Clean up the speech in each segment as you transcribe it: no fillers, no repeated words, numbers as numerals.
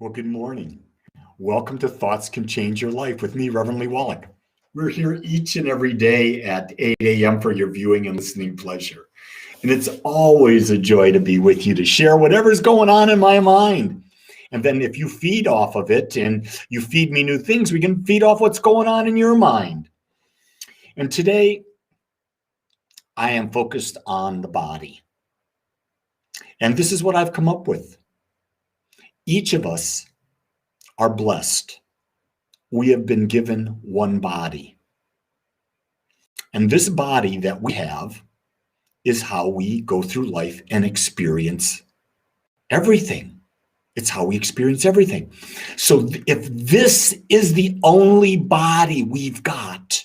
Well, good morning. Welcome to Thoughts Can Change Your Life with me, Reverend Wolak. We're here each and every day at 8 a.m. for your viewing and listening pleasure. And it's always a joy to be with you to share whatever's going on in my mind. And then if you feed off of it and you feed me new things, we can feed off what's going on in your mind. And today, I am focused on the body. And this is what I've come up with. Each of us are blessed. We have been given one body. And this body that we have is how we go through life and experience everything. It's how we experience everything. So if this is the only body we've got,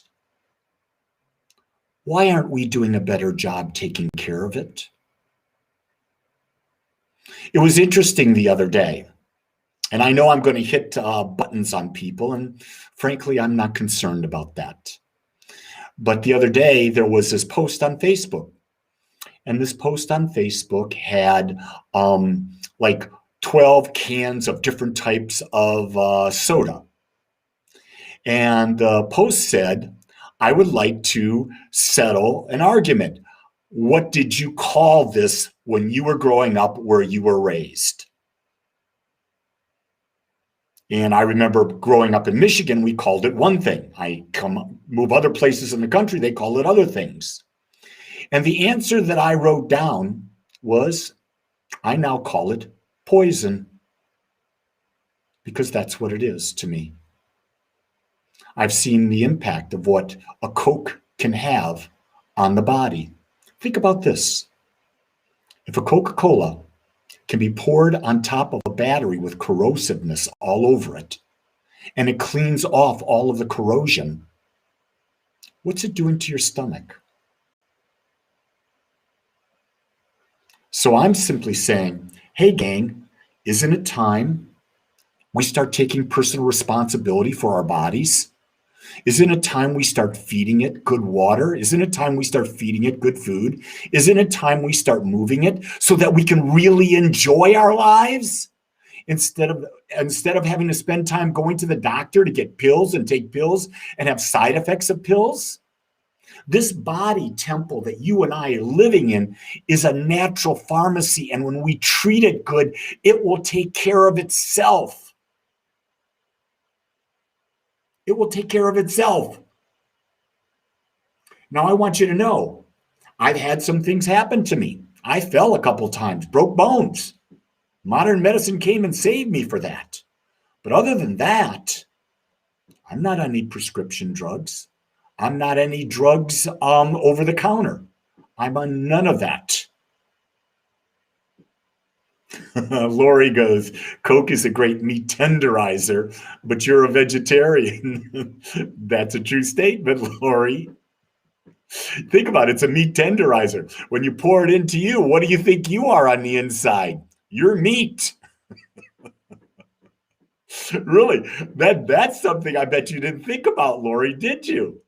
why aren't we doing a better job taking care of it? It was interesting the other day. And I know I'm going to hit buttons on people, and frankly, I'm not concerned about that. But the other day, there was this post on Facebook. And this post on Facebook had like 12 cans of different types of soda. And the post said, I would like to settle an argument. What did you call this when you were growing up where you were raised? And I remember growing up in Michigan, we called it one thing. Move other places in the country, they call it other things. And the answer that I wrote down was, I now call it poison, because that's what it is to me. I've seen the impact of what a Coke can have on the body. Think about this. If a Coca-Cola can be poured on top of a battery with corrosiveness all over it, and it cleans off all of the corrosion, what's it doing to your stomach? So I'm simply saying, hey gang, isn't it time we start taking personal responsibility for our bodies? Isn't it time we start feeding it good water? Isn't it time we start feeding it good food? Isn't it time we start moving it so that we can really enjoy our lives? Instead of having to spend time going to the doctor to get pills and take pills and have side effects of pills? This body temple that you and I are living in is a natural pharmacy, and when we treat it good, it will take care of itself. It will take care of itself. Now, I want you to know, I've had some things happen to me. I fell a couple times, broke bones. Modern medicine came and saved me for that. But other than that, I'm not on any prescription drugs. I'm not any drugs over the counter. I'm on none of that. Lori goes, Coke is a great meat tenderizer, but you're a vegetarian. That's a true statement, Lori. Think about it. It's a meat tenderizer. When you pour it into you, what do you think you are on the inside? You're meat. Really, that's something I bet you didn't think about, Lori, did you?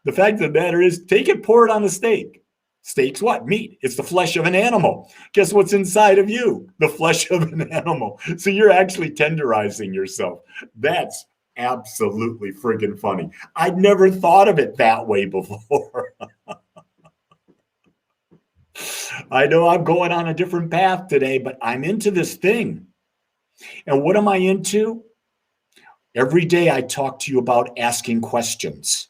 The fact of the matter is, take it, pour it on a steak. Steak's what? Meat. It's the flesh of an animal. Guess what's inside of you? The flesh of an animal. So you're actually tenderizing yourself. That's absolutely friggin' funny. I'd never thought of it that way before. I know I'm going on a different path today, but I'm into this thing. And what am I into? Every day I talk to you about asking questions.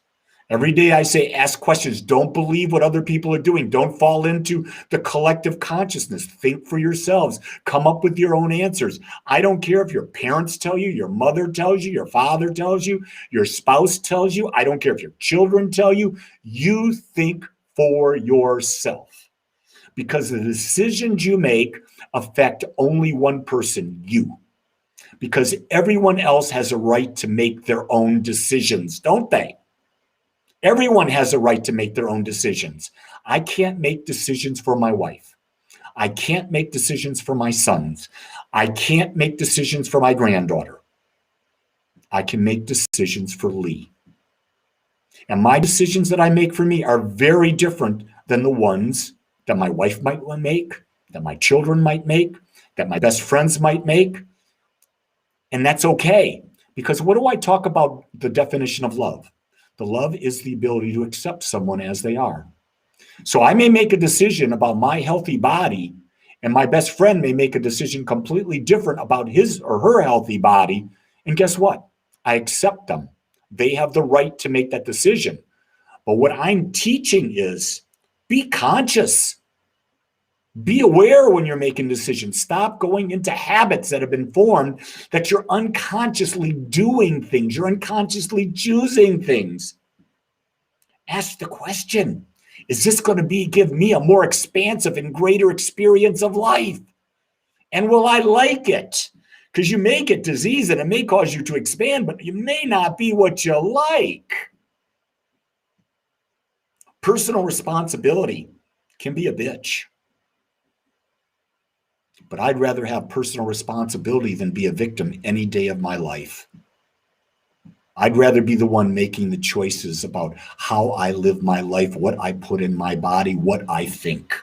Every day I say, ask questions. Don't believe what other people are doing. Don't fall into the collective consciousness. Think for yourselves. Come up with your own answers. I don't care if your parents tell you, your mother tells you, your father tells you, your spouse tells you. I don't care if your children tell you. You think for yourself. Because the decisions you make affect only one person, you. Because everyone else has a right to make their own decisions, don't they? Everyone has a right to make their own decisions. I can't make decisions for my wife. I can't make decisions for my sons. I can't make decisions for my granddaughter. I can make decisions for Lee. And my decisions that I make for me are very different than the ones that my wife might make, that my children might make, that my best friends might make. And that's okay. Because what do I talk about the definition of love? The love is the ability to accept someone as they are. So I may make a decision about my healthy body, and my best friend may make a decision completely different about his or her healthy body. And guess what? I accept them. They have the right to make that decision. But what I'm teaching is be conscious. Be aware when you're making decisions. Stop going into habits that have been formed that you're unconsciously doing things. You're unconsciously choosing things. Ask the question, is this going to give me a more expansive and greater experience of life? And will I like it? Because you may get disease and it may cause you to expand, but it may not be what you like. Personal responsibility can be a bitch. But I'd rather have personal responsibility than be a victim any day of my life. I'd rather be the one making the choices about how I live my life, what I put in my body, what I think.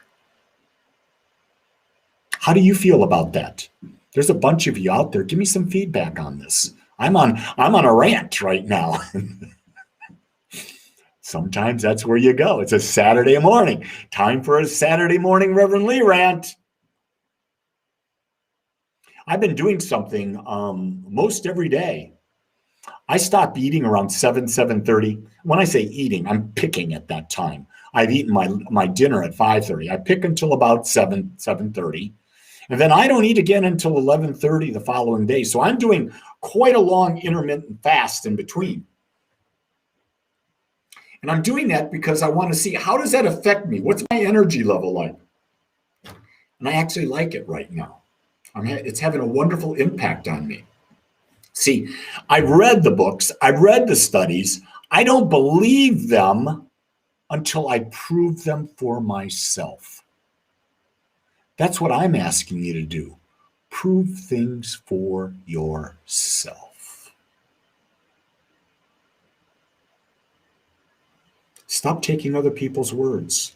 How do you feel about that? There's a bunch of you out there. Give me some feedback on this. I'm on a rant right now. Sometimes that's where you go. It's a Saturday morning. Time for a Saturday morning Reverend Lee rant. I've been doing something most every day. I stop eating around 7:30. When I say eating, I'm picking at that time. I've eaten my dinner at 5:30. I pick until about 7:30. And then I don't eat again until 11:30 the following day. So I'm doing quite a long intermittent fast in between. And I'm doing that because I want to see, how does that affect me? What's my energy level like? And I actually like it right now. It's having a wonderful impact on me. See, I've read the books, I've read the studies. I don't believe them until I prove them for myself. That's what I'm asking you to do. Prove things for yourself. Stop taking other people's words.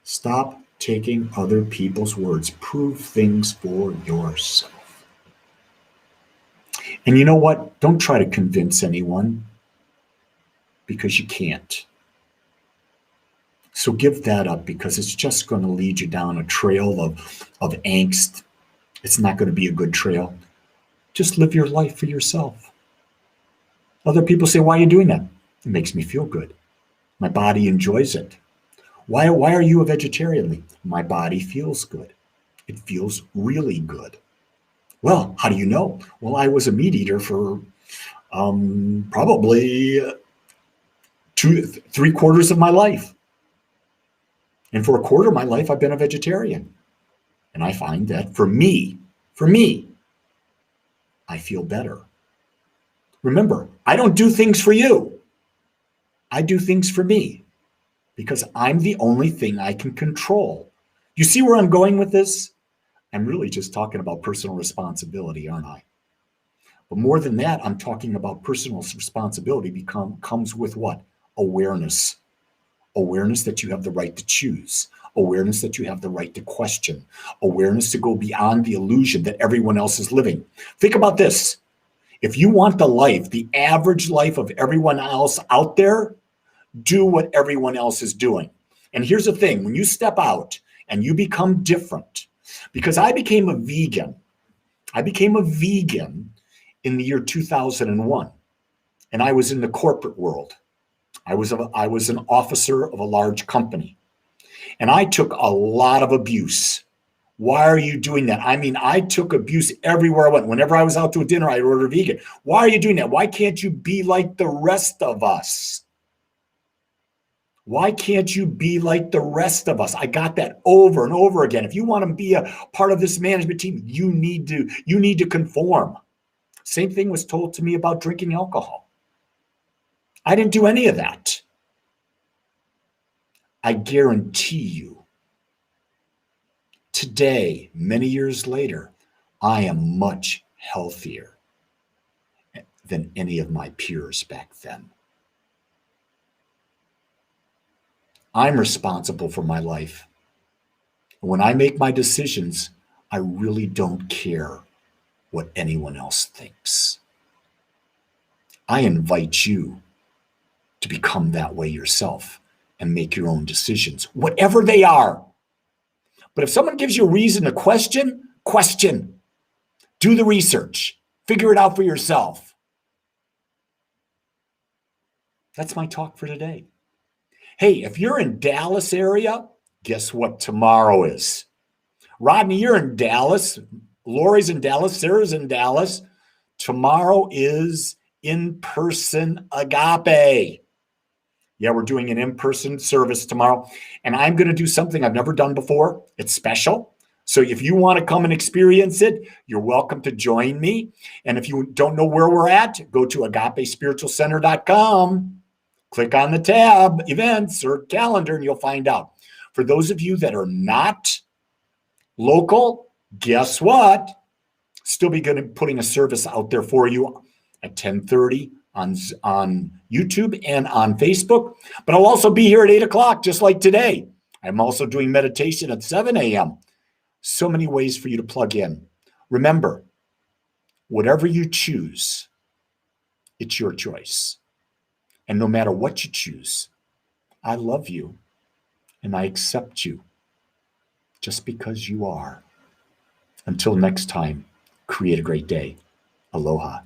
Stop taking other people's words. Prove things for yourself. And you know what? Don't try to convince anyone, because you can't. So give that up, because it's just going to lead you down a trail of angst. It's not going to be a good trail. Just live your life for yourself. Other people say, why are you doing that? It makes me feel good. My body enjoys it. Why are you a vegetarian? My body feels good. It feels really good. Well, how do you know? Well, I was a meat eater for probably 3/4 of my life. And for a quarter of my life, I've been a vegetarian. And I find that for me, I feel better. Remember, I don't do things for you. I do things for me, because I'm the only thing I can control. You see where I'm going with this? I'm really just talking about personal responsibility, aren't I? But more than that, I'm talking about personal responsibility comes with what? Awareness. Awareness that you have the right to choose. Awareness that you have the right to question. Awareness to go beyond the illusion that everyone else is living. Think about this. If you want the average life of everyone else out there, do what everyone else is doing. And here's the thing, when you step out and you become different, because I became a vegan in the year 2001, and I was in the corporate world. I was an officer of a large company, and I took a lot of abuse. Why are you doing that? I mean, I took abuse everywhere I went. Whenever I was out to a dinner, I'd order vegan. Why are you doing that? Why can't you be like the rest of us? Why can't you be like the rest of us? I got that over and over again. If you want to be a part of this management team, you need to conform. Same thing was told to me about drinking alcohol. I didn't do any of that. I guarantee you, today, many years later, I am much healthier than any of my peers back then. I'm responsible for my life. When I make my decisions, I really don't care what anyone else thinks. I invite you to become that way yourself and make your own decisions, whatever they are. But if someone gives you a reason to question, question. Do the research. Figure it out for yourself. That's my talk for today. Hey, if you're in Dallas area, guess what tomorrow is? Rodney, you're in Dallas. Lori's in Dallas. Sarah's in Dallas. Tomorrow is in-person Agape. Yeah, we're doing an in-person service tomorrow. And I'm going to do something I've never done before. It's special. So if you want to come and experience it, you're welcome to join me. And if you don't know where we're at, go to agapespiritualcenter.com. Click on the tab, events or calendar, and you'll find out. For those of you that are not local, guess what? Still be going to putting a service out there for you at 10:30 on YouTube and on Facebook. But I'll also be here at 8 o'clock, just like today. I'm also doing meditation at 7 a.m. So many ways for you to plug in. Remember, whatever you choose, it's your choice. And no matter what you choose, I love you and I accept you just because you are. Until next time, create a great day. Aloha.